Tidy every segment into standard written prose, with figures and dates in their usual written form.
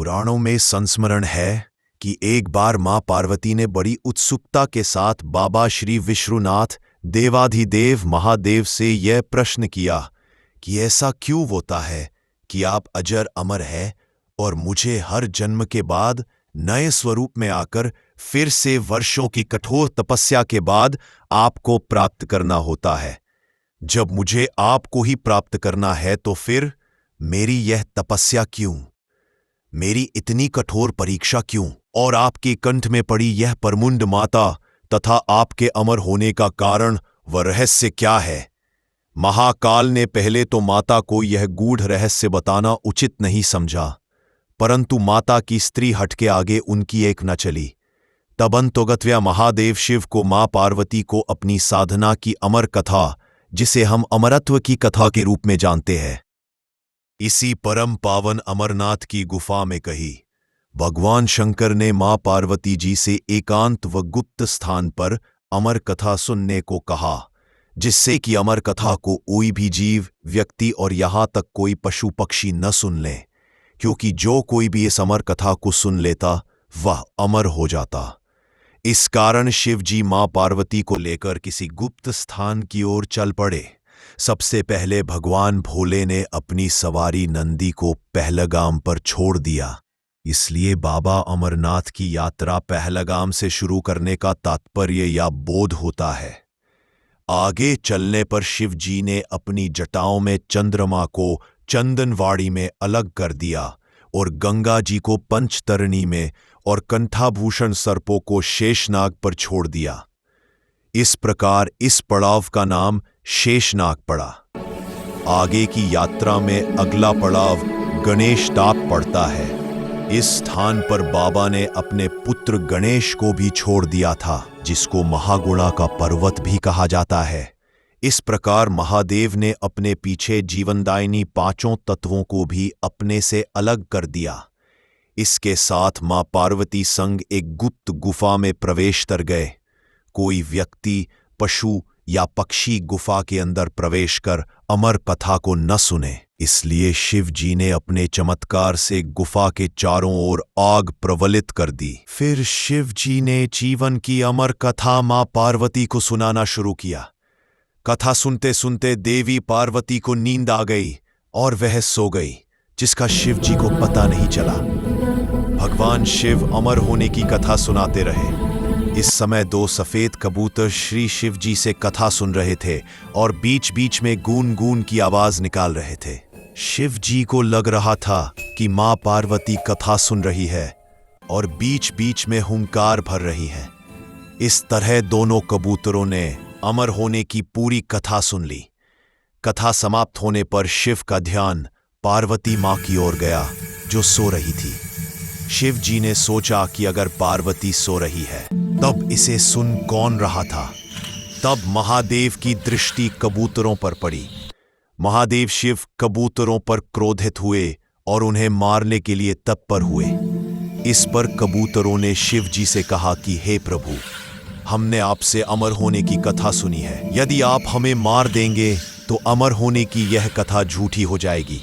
पुराणों में संस्मरण है कि एक बार मां पार्वती ने बड़ी उत्सुकता के साथ बाबा श्री विष्णुनाथ देवाधिदेव महादेव से यह प्रश्न किया कि ऐसा क्यों होता है कि आप अजर अमर हैं और मुझे हर जन्म के बाद नए स्वरूप में आकर फिर से वर्षों की कठोर तपस्या के बाद आपको प्राप्त करना होता है। जब मुझे आपको ही प्राप्त करना है तो फिर मेरी यह तपस्या क्यों, मेरी इतनी कठोर परीक्षा क्यों, और आपके कंठ में पड़ी यह परमुंड माता तथा आपके अमर होने का कारण व रहस्य क्या है? महाकाल ने पहले तो माता को यह गूढ़ रहस्य बताना उचित नहीं समझा, परंतु माता की स्त्री हट के आगे उनकी एक न चली। तब अंतोगत्व्या महादेव शिव को मां पार्वती को अपनी साधना की अमर कथा, जिसे हम अमरत्व की कथा के रूप में जानते हैं, इसी परम पावन अमरनाथ की गुफा में कही। भगवान शंकर ने मां पार्वती जी से एकांत व गुप्त स्थान पर अमर कथा सुनने को कहा, जिससे कि अमर कथा को कोई भी जीव, व्यक्ति और यहां तक कोई पशु पक्षी न सुन ले, क्योंकि जो कोई भी इस अमर कथा को सुन लेता वह अमर हो जाता। इस कारण शिव जी मां पार्वती को लेकर किसी गुप्त स्थान की ओर चल पड़े। सबसे पहले भगवान भोले ने अपनी सवारी नंदी को पहलगाम पर छोड़ दिया। इसलिए बाबा अमरनाथ की यात्रा पहलगाम से शुरू करने का तात्पर्य या बोध होता है। आगे चलने पर शिव जी ने अपनी जटाओं में चंद्रमा को चंदनवाड़ी में अलग कर दिया और गंगा जी को पंचतरणी में और कंठाभूषण सर्पों को शेषनाग पर छोड़ दिया। इस प्रकार इस पड़ाव का नाम शेषनाग पड़ा। आगे की यात्रा में अगला पड़ाव गणेश टाप पड़ता है। इस स्थान पर बाबा ने अपने पुत्र गणेश को भी छोड़ दिया था, जिसको महागुणा का पर्वत भी कहा जाता है। इस प्रकार महादेव ने अपने पीछे जीवनदायिनी पांचों तत्वों को भी अपने से अलग कर दिया। इसके साथ मां पार्वती संग एक गुप्त गुफा में प्रवेश कर गए। कोई व्यक्ति, पशु या पक्षी गुफा के अंदर प्रवेश कर अमर कथा को न सुने, इसलिए शिव जी ने अपने चमत्कार से गुफा के चारों ओर आग प्रज्वलित कर दी। फिर शिव जी ने जीवन की अमर कथा मां पार्वती को सुनाना शुरू किया। कथा सुनते सुनते देवी पार्वती को नींद आ गई और वह सो गई, जिसका शिव जी को पता नहीं चला। भगवान शिव अमर होने की कथा सुनाते रहे। इस समय दो सफेद कबूतर श्री शिव जी से कथा सुन रहे थे और बीच बीच में गून गून की आवाज निकाल रहे थे। शिव जी को लग रहा था कि मां पार्वती कथा सुन रही है और बीच बीच में हुंकार भर रही है। इस तरह दोनों कबूतरों ने अमर होने की पूरी कथा सुन ली। कथा समाप्त होने पर शिव का ध्यान पार्वती मां की ओर गया, जो सो रही थी। शिव जी ने सोचा कि अगर पार्वती सो रही है तब इसे सुन कौन रहा था। तब महादेव की दृष्टि कबूतरों पर पड़ी। महादेव शिव कबूतरों पर क्रोधित हुए और उन्हें मारने के लिए तत्पर हुए। इस पर कबूतरों ने शिव जी से कहा कि हे प्रभु, हमने आपसे अमर होने की कथा सुनी है। यदि आप हमें मार देंगे तो अमर होने की यह कथा झूठी हो जाएगी।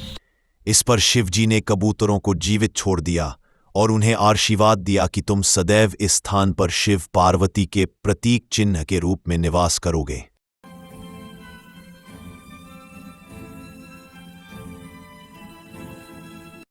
इस पर शिव जी ने कबूतरों को जीवित छोड़ दिया और उन्हें आशीर्वाद दिया कि तुम सदैव इस स्थान पर शिव पार्वती के प्रतीक चिन्ह के रूप में निवास करोगे।